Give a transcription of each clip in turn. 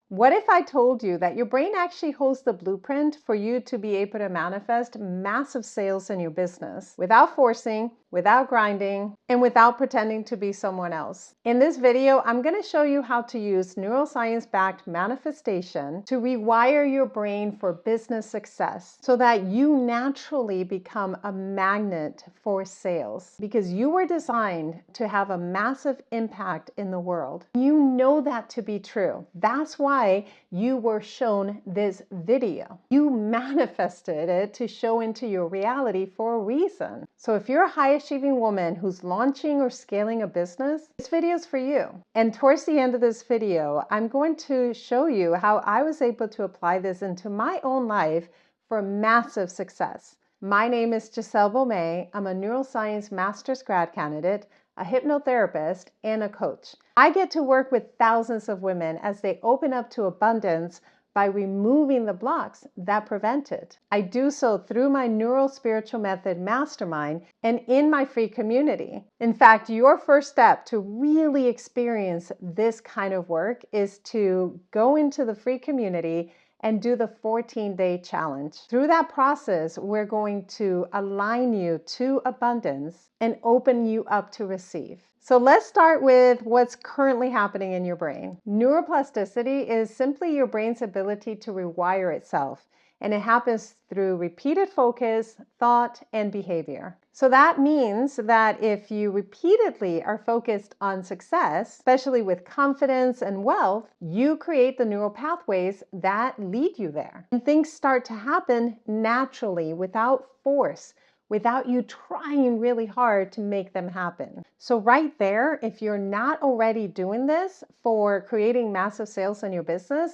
What if I told you that your brain actually holds the blueprint for you to be able to manifest massive sales in your business without forcing, without grinding, and without pretending to be someone else? In this video, I'm going to show you how to use neuroscience-backed manifestation to rewire your brain for business success so that you naturally become a magnet for sales, because you were designed to have a massive impact in the world. You know that to be true. That's why you were shown this video. You manifested it to show into your reality for a reason. So if you're a high achieving woman who's launching or scaling a business, this video is for you. And towards the end of this video, I'm going to show you how I was able to apply this into my own life for massive success. My name is Giselle Baumet. I'm a neuroscience master's grad candidate, a hypnotherapist, and a coach. I get to work with thousands of women as they open up to abundance by removing the blocks that prevent it. I do so through my Neuro-Spiritual Method Mastermind and in my free community. In fact, your first step to really experience this kind of work is to go into the free community and do the 14-day challenge. Through that process, we're going to align you to abundance and open you up to receive. So let's start with what's currently happening in your brain. Neuroplasticity is simply your brain's ability to rewire itself, and it happens through repeated focus, thought, and behavior. So that means that if you repeatedly are focused on success, especially with confidence and wealth, you create the neural pathways that lead you there. And things start to happen naturally, without force, without you trying really hard to make them happen. So right there, if you're not already doing this for creating massive sales in your business,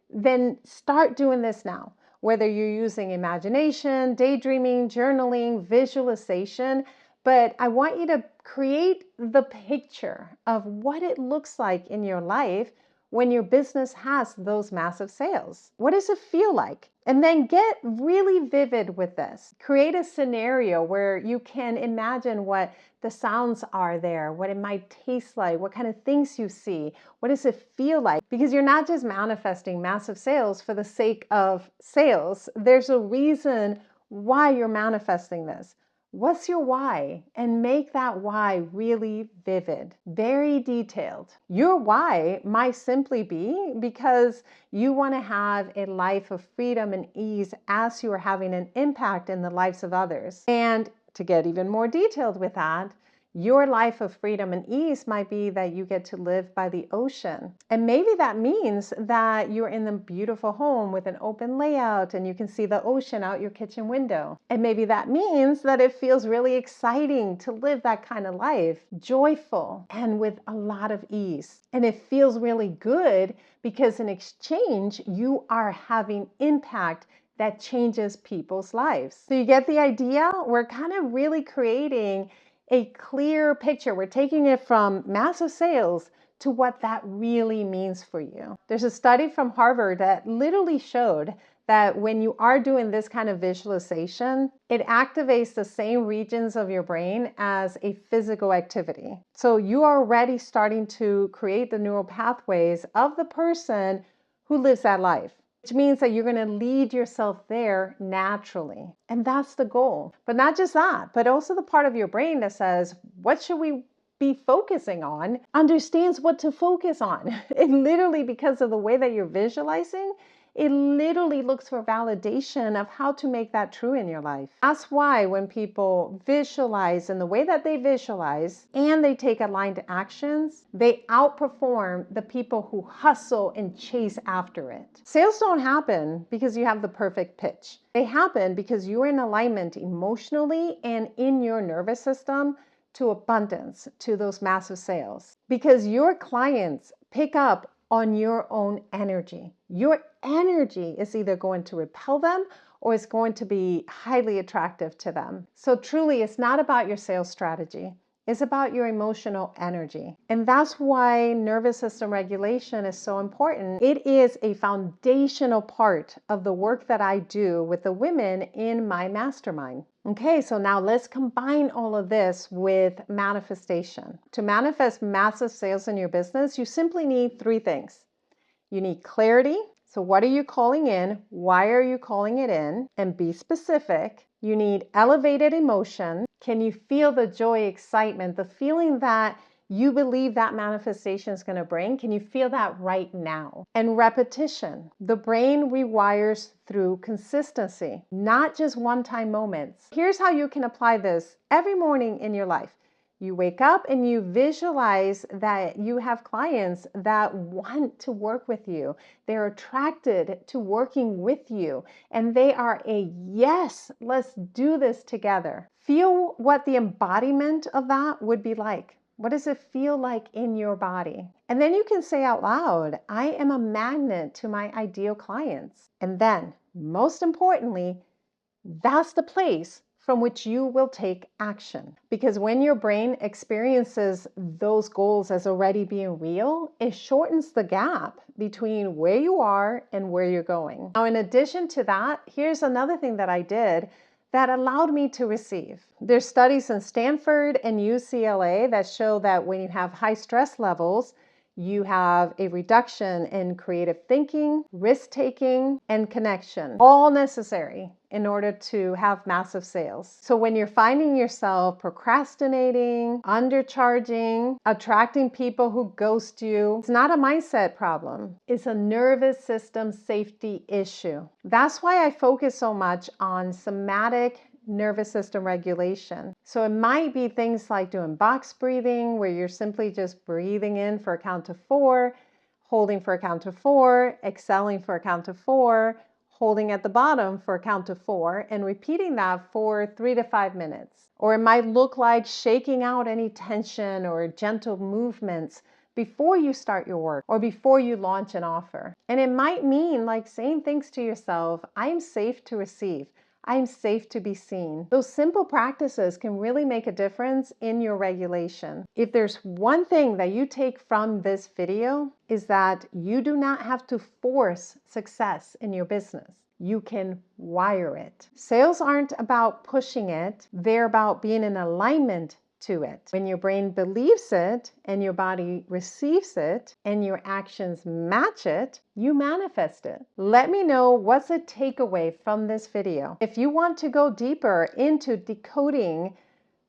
then start doing this now. Whether you're using imagination, daydreaming, journaling, visualization, but I want you to create the picture of what it looks like in your life when your business has those massive sales. What does it feel like? And then get really vivid with this. Create a scenario where you can imagine what the sounds are there, what it might taste like, what kind of things you see, what does it feel like? Because you're not just manifesting massive sales for the sake of sales. There's a reason why you're manifesting this. What's your why? And make that why really vivid, very detailed. Your why might simply be because you want to have a life of freedom and ease as you are having an impact in the lives of others. And to get even more detailed with that, your life of freedom and ease might be that you get to live by the ocean. And maybe that means that you're in a beautiful home with an open layout and you can see the ocean out your kitchen window. And maybe that means that it feels really exciting to live that kind of life, joyful and with a lot of ease. And it feels really good because in exchange, you are having impact that changes people's lives. So you get the idea? We're kind of really creating a clear picture. We're taking it from massive sales to what that really means for you. There's a study from Harvard that literally showed that when you are doing this kind of visualization, it activates the same regions of your brain as a physical activity. So you are already starting to create the neural pathways of the person who lives that life, which means that you're going to lead yourself there naturally. And that's the goal. But not just that, but also the part of your brain that says, what should we be focusing on, understands what to focus on. It literally, because of the way that you're visualizing, it literally looks for validation of how to make that true in your life. That's why when people visualize in the way that they visualize and they take aligned actions, they outperform the people who hustle and chase after it. Sales don't happen because you have the perfect pitch. They happen because you're in alignment emotionally and in your nervous system to abundance, to those massive sales. Because your clients pick up on your own energy. Your energy is either going to repel them or it's going to be highly attractive to them. So truly, it's not about your sales strategy. It's about your emotional energy. And that's why nervous system regulation is so important. It is a foundational part of the work that I do with the women in my mastermind. Okay, so now let's combine all of this with manifestation. To manifest massive sales in your business, you simply need three things. You need clarity. So what are you calling in? Why are you calling it in? And be specific. You need elevated emotion. Can you feel the joy, excitement, the feeling that you believe that manifestation is going to bring? Can you feel that right now? And repetition. The brain rewires through consistency, not just one-time moments. Here's how you can apply this every morning in your life. You wake up and you visualize that you have clients that want to work with you. They're attracted to working with you, and they are a yes, let's do this together. Feel what the embodiment of that would be like. What does it feel like in your body? And then you can say out loud, I am a magnet to my ideal clients. And then, most importantly, that's the place from which you will take action. Because when your brain experiences those goals as already being real, it shortens the gap between where you are and where you're going. Now, in addition to that, here's another thing that I did that allowed me to receive. There's studies in Stanford and UCLA that show that when you have high stress levels, you have a reduction in creative thinking, risk-taking, and connection, all necessary in order to have massive sales. So when you're finding yourself procrastinating, undercharging, attracting people who ghost you, it's not a mindset problem. It's a nervous system safety issue. That's why I focus so much on somatic nervous system regulation. So it might be things like doing box breathing, where you're simply just breathing in for a count of 4, holding for a count of 4, exhaling for a count of 4, holding at the bottom for a count of 4, and repeating that for 3 to 5 minutes. Or it might look like shaking out any tension or gentle movements before you start your work or before you launch an offer. And it might mean like saying things to yourself, I'm safe to receive. I'm safe to be seen. Those simple practices can really make a difference in your regulation. If there's one thing that you take from this video, is that you do not have to force success in your business. You can wire it. Sales aren't about pushing it. They're about being in alignment to it. When your brain believes it and your body receives it and your actions match it, you manifest it. Let me know what's a takeaway from this video. If you want to go deeper into decoding,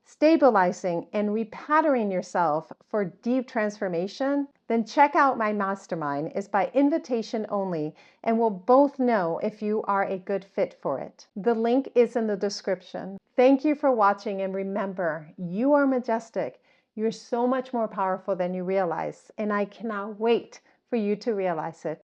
stabilizing, and repatterning yourself for deep transformation, then check out my mastermind. It's by invitation only, and we'll both know if you are a good fit for it. The link is in the description. Thank you for watching, and remember, you are majestic. You're so much more powerful than you realize, and I cannot wait for you to realize it.